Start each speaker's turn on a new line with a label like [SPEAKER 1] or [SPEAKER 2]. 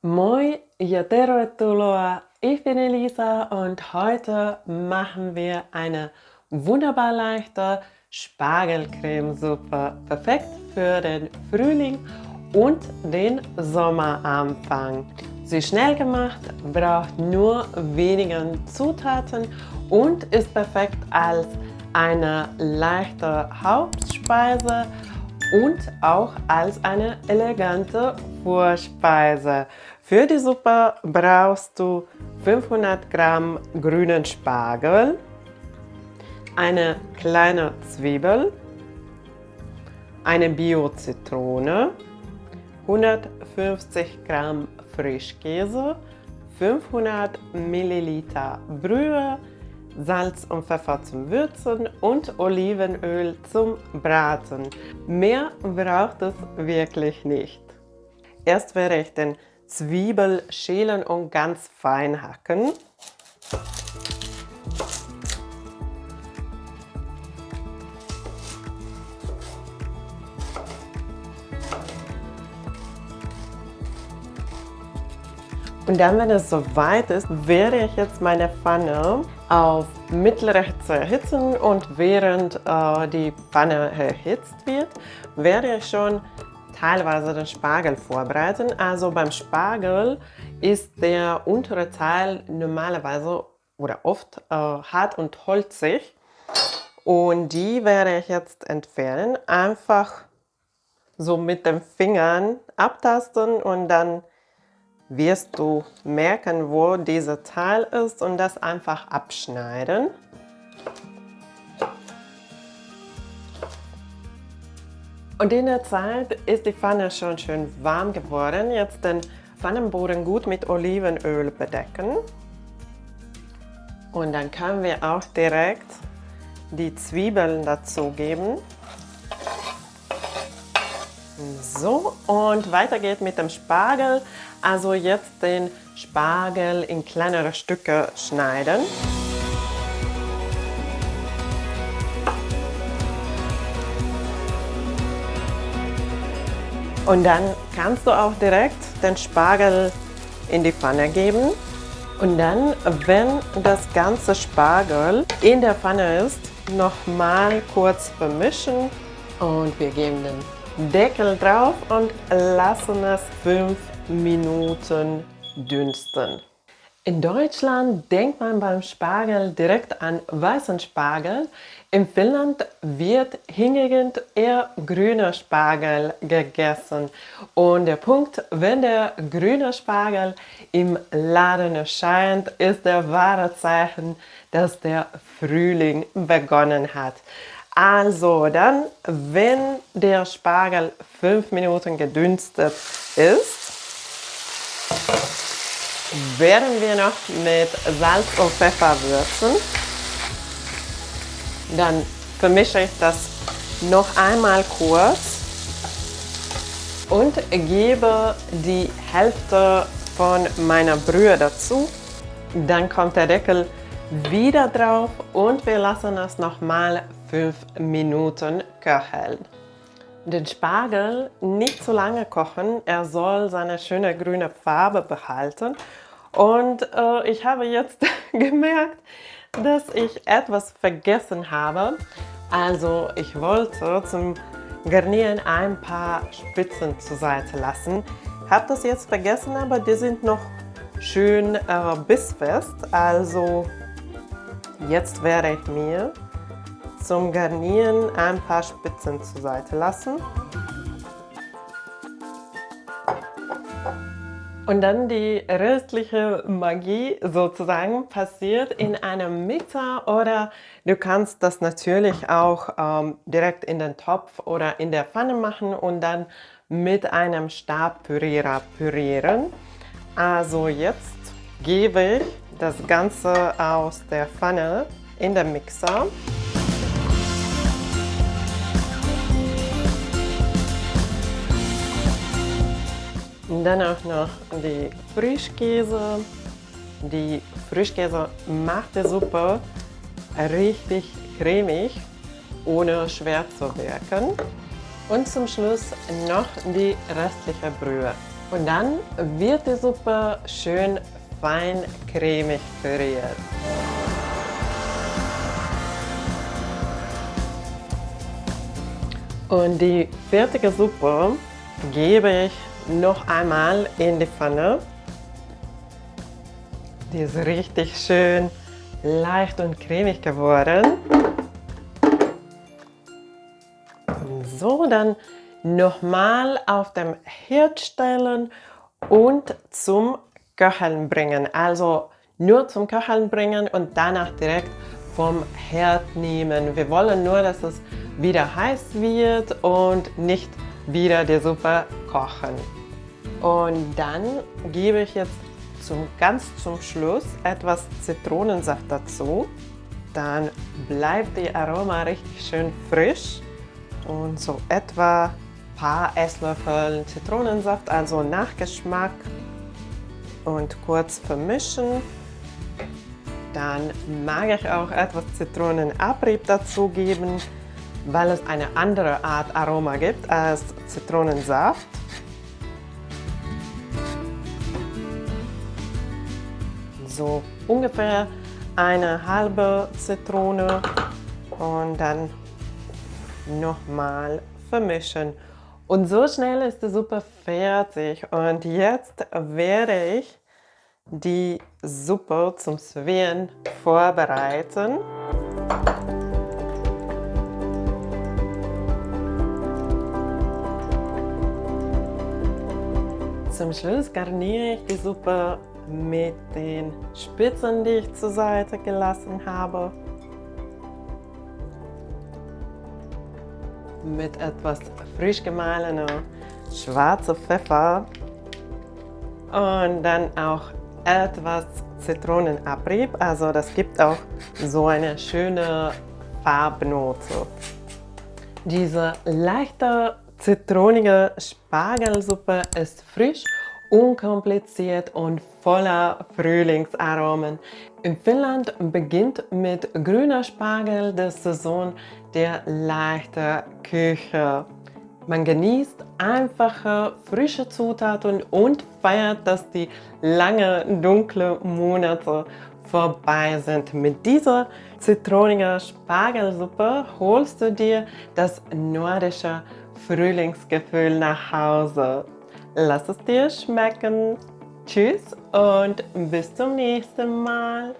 [SPEAKER 1] Moi ja tervetuloa! Ich bin Elisa und heute machen wir eine wunderbar leichte Spargelcremesuppe. Perfekt für den Frühling und den Sommeranfang. Sie ist schnell gemacht, braucht nur wenige Zutaten und ist perfekt als eine leichte Hauptspeise und auch als eine elegante Vorspeise. Für die Suppe brauchst du 500 Gramm grünen Spargel, eine kleine Zwiebel, eine Bio-Zitrone, 150 Gramm Frischkäse, 500 Milliliter Brühe, Salz und Pfeffer zum Würzen und Olivenöl zum Braten. Mehr braucht es wirklich nicht. Erst werde ich den Zwiebel schälen und ganz fein hacken. Und dann, wenn es soweit ist, werde ich jetzt meine Pfanne auf mittlere Hitze erhitzen und während die Pfanne erhitzt wird, werde ich schon teilweise den Spargel vorbereiten. Also beim Spargel ist der untere Teil normalerweise oder oft hart und holzig und die werde ich jetzt entfernen. Einfach so mit den Fingern abtasten und dann wirst du merken, wo dieser Teil ist und das einfach abschneiden. Und in der Zeit ist die Pfanne schon schön warm geworden. Jetzt den Pfannenboden gut mit Olivenöl bedecken. Und dann können wir auch direkt die Zwiebeln dazugeben. So, und weiter geht mit dem Spargel. Also jetzt den Spargel in kleinere Stücke schneiden. Und dann kannst du auch direkt den Spargel in die Pfanne geben. Und dann, wenn das ganze Spargel in der Pfanne ist, nochmal kurz vermischen. Und wir geben den Deckel drauf und lassen es 5 Minuten dünsten. In Deutschland denkt man beim Spargel direkt an weißen Spargel. In Finnland wird hingegen eher grüner Spargel gegessen. Und der Punkt, wenn der grüne Spargel im Laden erscheint, ist der wahre Zeichen, dass der Frühling begonnen hat. Also dann, wenn der Spargel 5 Minuten gedünstet ist, werden wir noch mit Salz und Pfeffer würzen. Dann vermische ich das noch einmal kurz und gebe die Hälfte von meiner Brühe dazu. Dann kommt der Deckel wieder drauf und wir lassen es nochmal 5 Minuten köcheln. Den Spargel nicht zu lange kochen, er soll seine schöne grüne Farbe behalten. Und ich habe jetzt gemerkt, dass ich etwas vergessen habe. Also ich wollte zum Garnieren ein paar Spitzen zur Seite lassen. Habe das jetzt vergessen, aber die sind noch schön bissfest. Also jetzt werde ich mir zum Garnieren ein paar Spitzen zur Seite lassen. Und dann die restliche Magie sozusagen passiert in einem Mixer oder du kannst das natürlich auch direkt in den Topf oder in der Pfanne machen und dann mit einem Stabpürierer pürieren. Also jetzt gebe ich das Ganze aus der Pfanne in den Mixer. Und dann auch noch die Frischkäse. Die Frischkäse macht die Suppe richtig cremig, ohne schwer zu wirken. Und zum Schluss noch die restliche Brühe. Und dann wird die Suppe schön fein cremig püriert. Und die fertige Suppe gebe ich noch einmal in die Pfanne. Die ist richtig schön leicht und cremig geworden. Und so, dann nochmal auf dem Herd stellen und zum Köcheln bringen. Also nur zum Köcheln bringen und danach direkt vom Herd nehmen. Wir wollen nur, dass es wieder heiß wird und nicht wieder die Suppe kochen. Und dann gebe ich jetzt ganz zum Schluss etwas Zitronensaft dazu. Dann bleibt die Aroma richtig schön frisch. Und so etwa ein paar Esslöffel Zitronensaft, also Nachgeschmack. Und kurz vermischen. Dann mag ich auch etwas Zitronenabrieb dazugeben, weil es eine andere Art Aroma gibt als Zitronensaft. So ungefähr eine halbe Zitrone und dann nochmal vermischen. Und so schnell ist die Suppe fertig. Und jetzt werde ich die Suppe zum Servieren vorbereiten. Zum Schluss garniere ich die Suppe mit den Spitzen, die ich zur Seite gelassen habe. Mit etwas frisch gemahlener schwarzer Pfeffer und dann auch etwas Zitronenabrieb. Also das gibt auch so eine schöne Farbnote. Diese leichte zitronige Spargelsuppe ist frisch, unkompliziert und voller Frühlingsaromen. In Finnland beginnt mit grüner Spargel die Saison der leichten Küche. Man genießt einfache, frische Zutaten und feiert, dass die langen, dunklen Monate vorbei sind. Mit dieser zitronigen Spargelsuppe holst du dir das nordische Frühlingsgefühl nach Hause. Lass es dir schmecken. Tschüss und bis zum nächsten Mal.